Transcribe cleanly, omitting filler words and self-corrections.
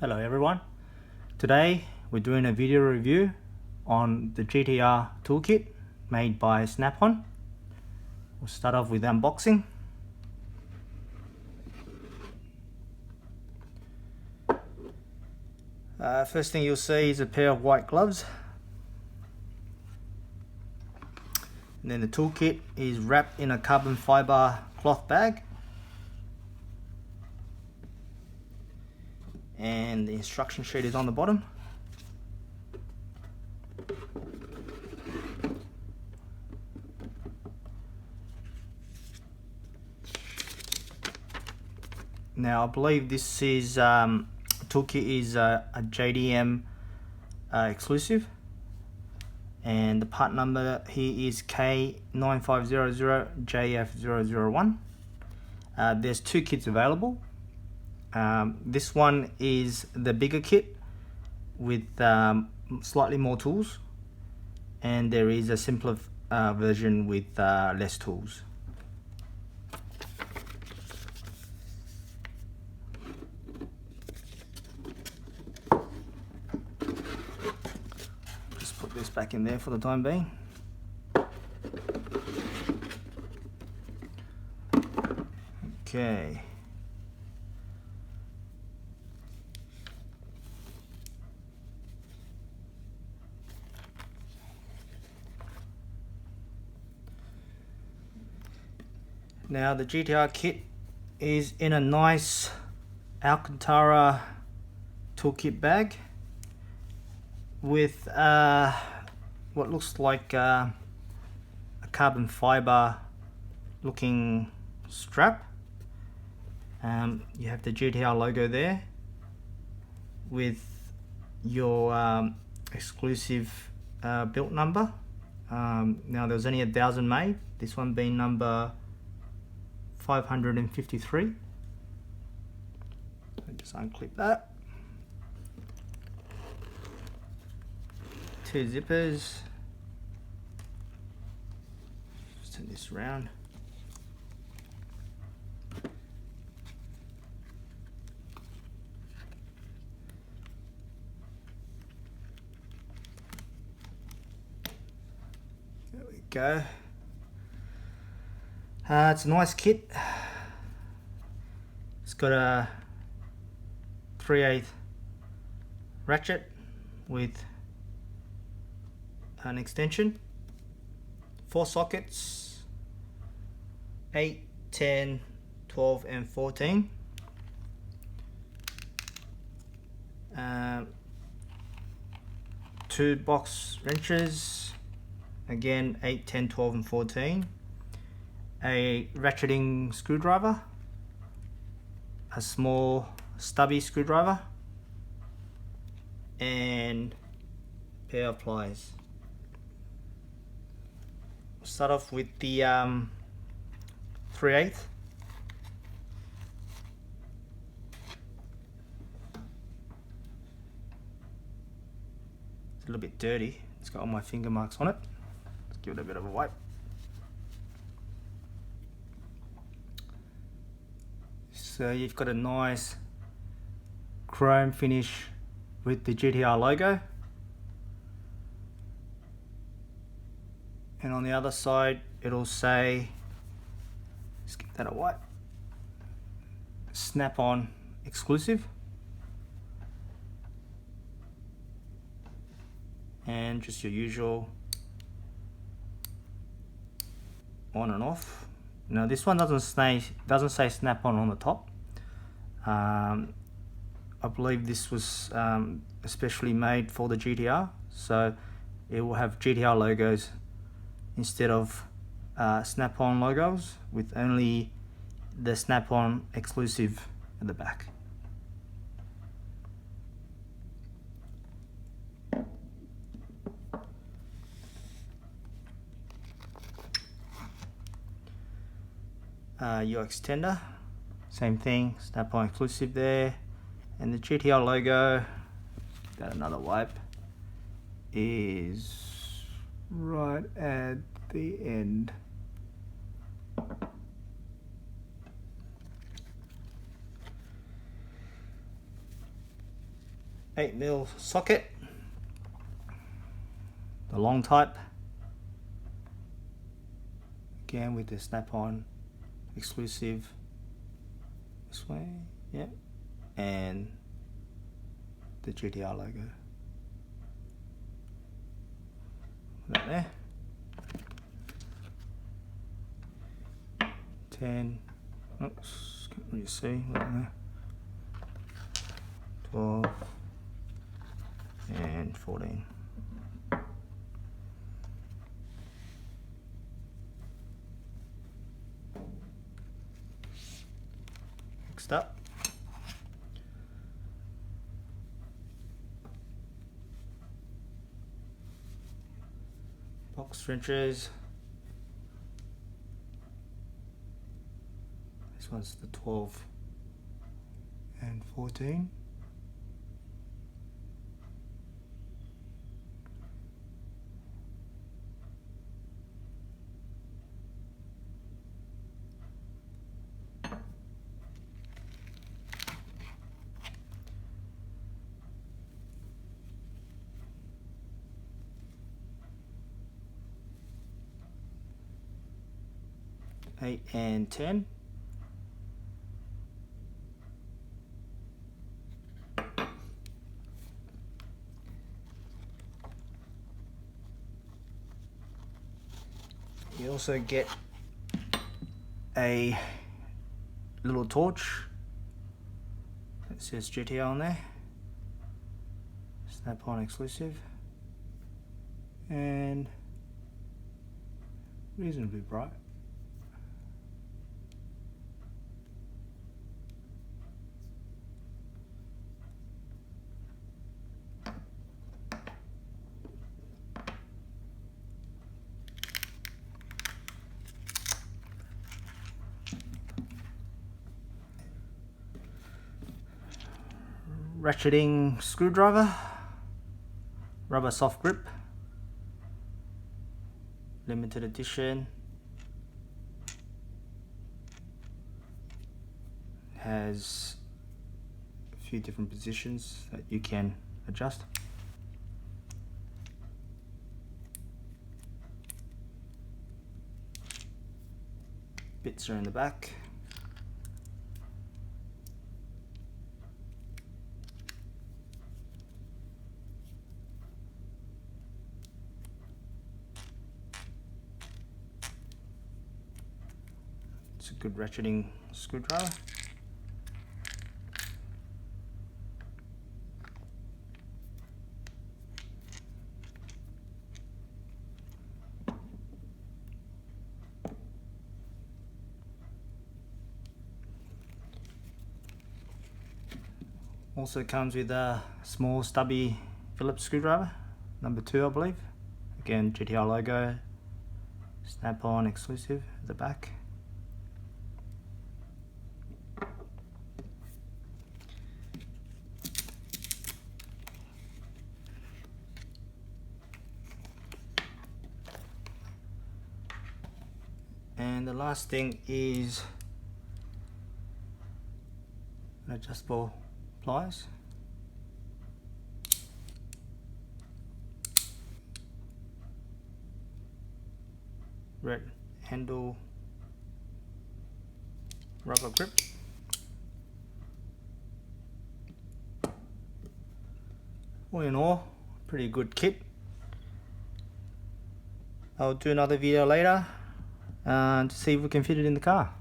Hello everyone, today we're doing a video review on the Gtr toolkit made by Snap-on. We'll start off with unboxing. First thing you'll see is a pair of white gloves, and then the toolkit is wrapped in a carbon fiber cloth bag, and the instruction sheet is on the bottom. Now I believe this is toolkit is a JDM exclusive, and the part number here is K9500JF001. There's two kits available. This one is the bigger kit with slightly more tools, and there is a simpler version with less tools. Just put this back in there for the time being. Okay. Now the Gtr kit is in a nice Alcantara toolkit bag with what looks like a carbon fiber looking strap. You have the Gtr logo there with your exclusive build number. Now there's only 1,000 made, this one being number 553. So just unclip that. Two zippers. Just turn this around. There we go. It's a nice kit. It's got a 3/8 ratchet with an extension, 4 sockets, 8, 10, 12 and 14. Two box wrenches, again 8, 10, 12 and 14. A ratcheting screwdriver, a small stubby screwdriver, and a pair of pliers. We'll start off with the 3/8. It's a little bit dirty, it's got all my finger marks on it. Let's give it a bit of a wipe. So you've got a nice chrome finish with the Gtr logo, and on the other side it'll say, let's give that a wipe, Snap-on exclusive, and just your usual on and off. Now this one doesn't say Snap-on on the top. I believe this was especially made for the Gtr, so it will have Gtr logos instead of Snap-on logos, with only the Snap-on exclusive at the back. Your extender, same thing, Snap-on exclusive there, and the Gtr logo, got another wipe, is right at the end. 8mm socket, the long type, again with the snap-on exclusive this way, yeah, and the GTR logo. Put that there. 10, oops, can't really see, look there. 12 and 14. Next up, box wrenches. This one's the 12 and 14. Eight and 10. You also get a little torch that says GTR on there, Snap-on exclusive, and reasonably bright. Ratcheting screwdriver, rubber soft grip, limited edition, has a few different positions that you can adjust. Bits are in the back. It's a good ratcheting screwdriver. Also comes with a small stubby Phillips screwdriver, number 2 I believe. Again, GTR logo, Snap-on exclusive at the back. And the last thing is an adjustable pliers. Red handle rubber grip. All in all, pretty good kit. I'll do another video later to see if we can fit it in the car.